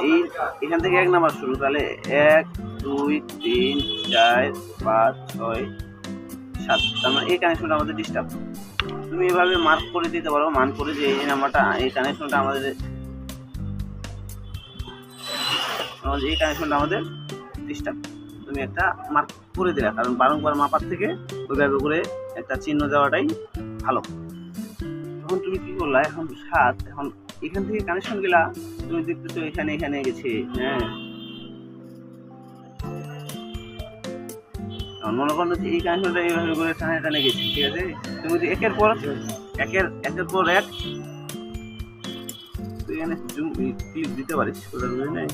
এই এখান থেকে 1 নাম্বার শুরু, তাহলে 1 2 3 4 5 6 7, তার মানে এই কানেকশনটা আমাদের ডিস্টার্ব। তুমি এভাবে মার্ক করে দিতে পারো, মান করে যে এই নাম্বারটা, এই কানেকশনটা আমাদের ডিস্টার্ব। তুমি একটা মার্ক করে দিলা, কারণ বারংবার মাপার থেকে ওইভাবে করে একটা চিহ্ন দেওয়াটাই ভালো। তখন তুমি কি করলা, এখন 7, এখন এখান থেকে কানেকশন গেলা, তুমি দেখতেছো এখানে গেছে। হ্যাঁ, মনে করো যে এই কানেকশনটা এইভাবে করে টানে গেছে, ঠিক আছে। তুমি যদি একের পর এক তুই এখানে ক্লিক দিতে পারিস, ওটা বুঝে নেই,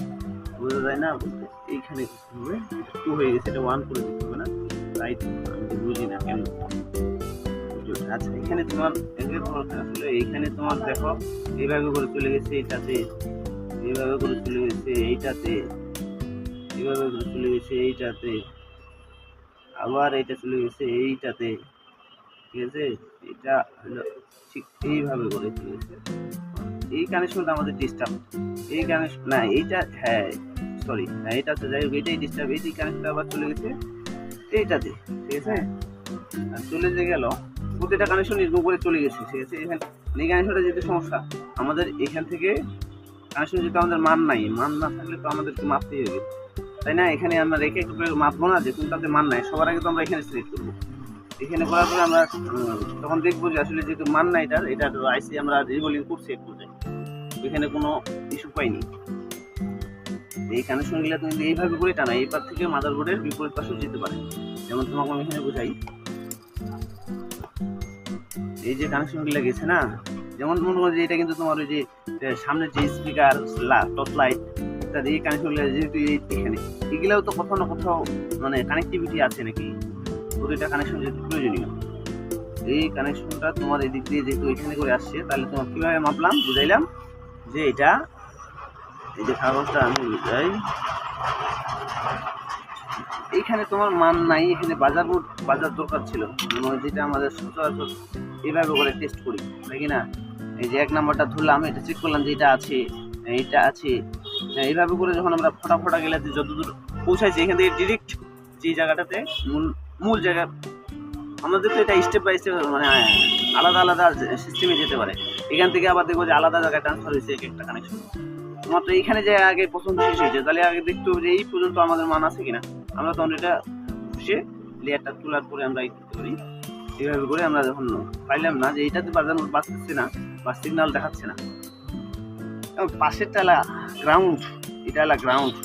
বোঝা যায় না বলতে। এইখানে 2 হয়ে গেছে, এটা 1 করে দিতে হবে না, রাইট? আমি বুঝি না কেন। আচ্ছা, এখানে তোমার একের পর আসলে এইখানে তোমার দেখো এইভাবে করে চলে গেছে এইটাতে, এইভাবে করে চলে গেছে এইটাতে, এইভাবে করে চলে গেছে এইটাতে, আবার এইটা চলে গেছে এইটাতে, ঠিক আছে। এটা হলো ঠিক এইভাবে করে চলে গেছে। এই কানেকশনটা আমাদের ডিস্টার্ব। এই কানেকশন না, এইটা, হ্যাঁ সরি, হ্যাঁ এটা তো যাই হোক, এটাই ডিস্টার্ব। এই কানেকশনটা আবার চলে গেছে এইটাতে, ঠিক আছে। আর চলে যে গেল প্রতিটা কানেকশন এরকম করে চলে গেছে, ঠিক আছে। এখানে এই কানেকশনটা যেতে সমস্যা আমাদের, এখান থেকে কানেকশন যেহেতু আমাদের মান নাই, মান না থাকলে তো আমাদেরকে মাপতেই হবে, তাই না। এখানে আমরা রেখে মাপবো না যে কোনটাতে মান নাই, সবার আগে তো আমরা এখানে সিলেক্ট করবো। এখানে করার পরে আমরা তখন দেখবো যে আসলে যেহেতু মান নাই এটা আইসি আমরা রিবোলিং করছি এক পর্যায়ে, এখানে কোনো ইস্যু পাইনি। এই কানেকশনগুলো তুমি এইভাবে করে টানা, এইবার থেকে মাদারবোর্ডের বিপরীত পাশেও যেতে পারে। যেমন তোমাকে আমি এখানে বোঝাই, এই যে কানেকশনগুলো গেছে না, যেমন মনে করো যে এটা কিন্তু তোমার ওই যে সামনের যে স্পিকার, টর্চ লাইট ইত্যাদি, এই কানেকশনগুলো যেহেতু এখানে, এগুলাও তো কোথাও না কোথাও মানে কানেক্টিভিটি আছে নাকি, প্রতিটা কানেকশন যেহেতু প্রয়োজনীয়। এই কানেকশনটা তোমার এদিক দিয়ে যেহেতু এখানে করে আসছে, তাহলে তোমার কিভাবে মাপলাম, বুঝাইলাম যে এটা, এই যে কাগজটা আমি বুঝাই, এইখানে তোমার মান নাই, এখানে বাজার দরকার ছিল, যেটা আমাদের সচরাচর এইভাবে করে টেস্ট করি, তাই কি না। এই যে 1 নাম্বারটা ধরলাম, এটা চেক করলাম যে এটা আছে, এইটা আছে, এইভাবে করে যখন আমরা ফটা গেলে যতদূর পৌঁছাইছি, এখান থেকে ডিরেক্ট যে জায়গাটাতে মূল জায়গা, আমাদের তো এটা স্টেপ বাই স্টেপ মানে আলাদা সিস্টেমে যেতে পারে। এখান থেকে আবার দেখবো যে আলাদা জায়গায় ট্রান্সফার হয়েছে এক একটা কানেকশন। মাত্র এইখানে যে আগে প্রথম শেষ হয়েছে, তাহলে আগে দেখতে হবে যে এই পর্যন্ত আমাদের মান আছে কিনা। আমরা তখন এটা বসে লেয়ারটা তোলার পরে আমরা এই করতে পারি। এইভাবে করে আমরা যখন পাইলাম না যে এইটাতে বাঁচতেছে না বা সিগন্যাল দেখাচ্ছে না, পাশেরটা গ্রাউন্ড, এটা গ্রাউন্ড,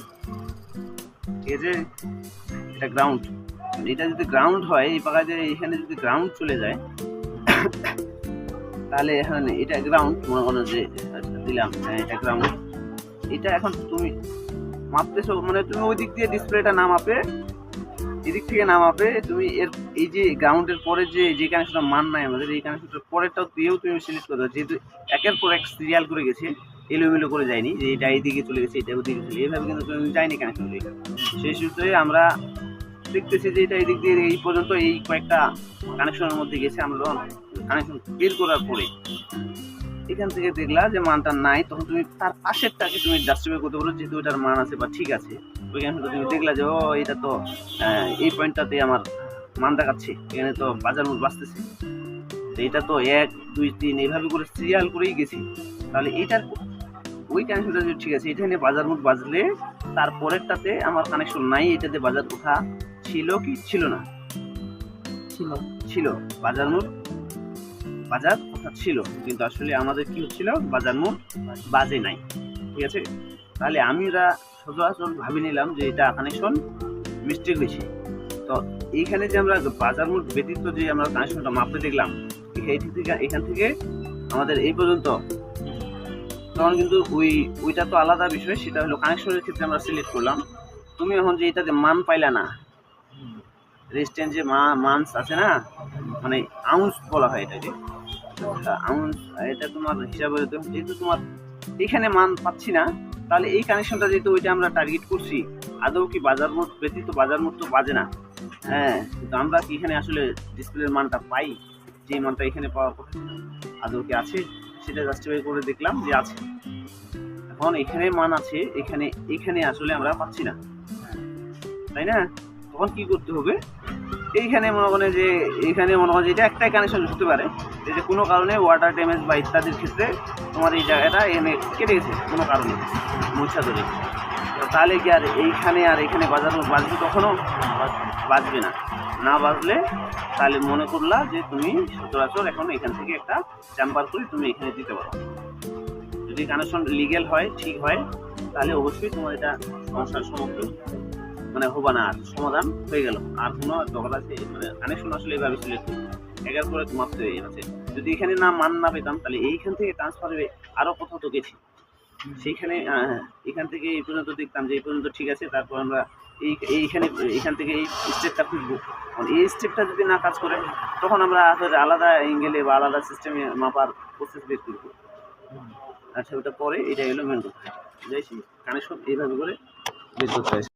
ঠিক আছে, এটা গ্রাউন্ড। এটা যদি গ্রাউন্ড হয়, এই পাকাতে এখানে যদি গ্রাউন্ড চলে যায়, তাহলে এখানে এটা গ্রাউন্ড, মনে করো যে দিলাম, এটা গ্রাউন্ড। এটা এখন তুমি মাপতেছো, মানে তুমি ওই দিক দিয়ে ডিসপ্লেটা না মাপে, এদিক থেকে না মাপে, তুমি এর এই যে গ্রাউন্ডের পরে যে কানেকশনটা মান নাই আমাদের, এই কানেকশনটার পরেরটাও দিয়েও তুমি সিলেক্ট করতে পারো, যেহেতু একের পর এক সিরিয়াল করে গেছে, এলোমেলো করে যায়নি যে এটা এইদিকে চলে গেছে এটা ওদিকে চলে, এইভাবে কিন্তু তুমি যায়নি কানেকশনগুলি। সেই সূত্রে আমরা দেখতেছি যে এটা এই দিক দিয়ে এই পর্যন্ত এই কয়েকটা কানেকশনের মধ্যে গেছে। আমরা যখন কানেকশন বের করার পরে এখান থেকে দেখলা যে মানটা নাই, তখন তুমি তার পাশেরটাকে তুমি জাস্টিফাই করতে পারো যেহেতু এটার মান আছে বা ঠিক আছে। ওই কানেকশনটা তুমি দেখলা যে ও এটা তো এই পয়েন্টটাতে আমার মান দেখাচ্ছে, এখানে তো বাজার মূল বাঁচতেছে, এটা তো 1 2 3 এইভাবে করে সিরিয়াল করেই গেছি, তাহলে এটার ওই কানেকশনটা যদি ঠিক আছে, এখানে বাজার মুখ বাজলে তারপরেরটাতে আমার কানেকশন নাই, এটাতে বাজার কোথা ছিল কি ছিল না, ছিল বাজার কোথা ছিল, কিন্তু আসলে আমাদের কি হচ্ছিল, বাজার মুখ বাজে নাই, ঠিক আছে। তাহলে আমরা সচরাচর ভাবি নিলাম যে এটা কানেকশন মিস্টেক হয়েছে। তো এইখানে যে আমরা বাজার মুখ ব্যতীত যে আমরা কানেকশনটা মাপতে দেখলাম, এখান থেকে আমাদের এই পর্যন্ত, তখন কিন্তু ওইটা তো আলাদা বিষয়, সেটা হলো কানেকশনের ক্ষেত্রে আমরা সিলেক্ট করলাম। তুমি এখন যে এটাতে মান পাইলা না, রেজিস্ট্যান্স যে মানস আছে না, মানে আউন্স বলা হয় এটাকে, আউন্স, এটা তোমার হিসাবে যেহেতু তোমার এখানে মান পাচ্ছি না, তাহলে এই কানেকশনটা যেহেতু ওইটা আমরা টার্গেট করছি, আদৌ কি বাজার মোট ব্যতীত বাজার মোট তো বাজে না। হ্যাঁ, কিন্তু আমরা কি এখানে আসলে ডিসপ্লের মানটা পাই, যে মানটা এখানে পাওয়ার কথা আদৌ কি আছে, সেটা জাস্টিফাই করে দেখলাম যে আছে। এখন এখানে মান আছে, এখানে এখানে আসলে আমরা পাচ্ছি না, তাই না? তখন কি করতে হবে, এইখানে মনে করেন যে এইখানে মনে করেন যে এটা একটাই কানেকশন হতে পারে, যে কোনো কারণে ওয়াটার ড্যামেজ বা ইত্যাদির ক্ষেত্রে তোমার এই জায়গাটা এখানে কেটে গেছে কোনো কারণে মোছা ধরে, তাহলে কি আর এইখানে আর এখানে বাজবে? কখনো বাজবে না। না বাজলে তাহলে মনে করলা যে তুমি সচরাচর এখন এখান থেকে একটা চেম্বার করে তুমি এখানে দিতে পারো। যদি কানেকশন লিগ্যাল হয়, ঠিক হয়, তাহলে অবশ্যই তোমার এটা সমস্যার সম্মুখীন মানে হবা না, আর সমাধান হয়ে গেল। আর কোনো দরকার আছে মানে কানেকশন আসলে এইভাবে সিলেক্ট করবো একের পরে মাপতে হয়ে গেছে। যদি এখানে না মান না পেতাম তাহলে এইখান থেকে ট্রান্সফার হয়ে আরো কোথাও তো গেছি, সেইখানে এখান থেকে এই পর্যন্ত দেখতাম যে এই পর্যন্ত ঠিক আছে, তারপর আমরা এইখানে এখান থেকে এই স্টেপটা খুঁজবো। এই স্টেপটা যদি না কাজ করে তখন আমরা আলাদা অ্যাঙ্গেলে বা আলাদা সিস্টেমে মাপার প্রসেস বের করবো। আচ্ছা, ওটা পরে, এটা হলো মেন কথা। বুঝাইছি, কানেকশন এইভাবে করে বের করতে হয়।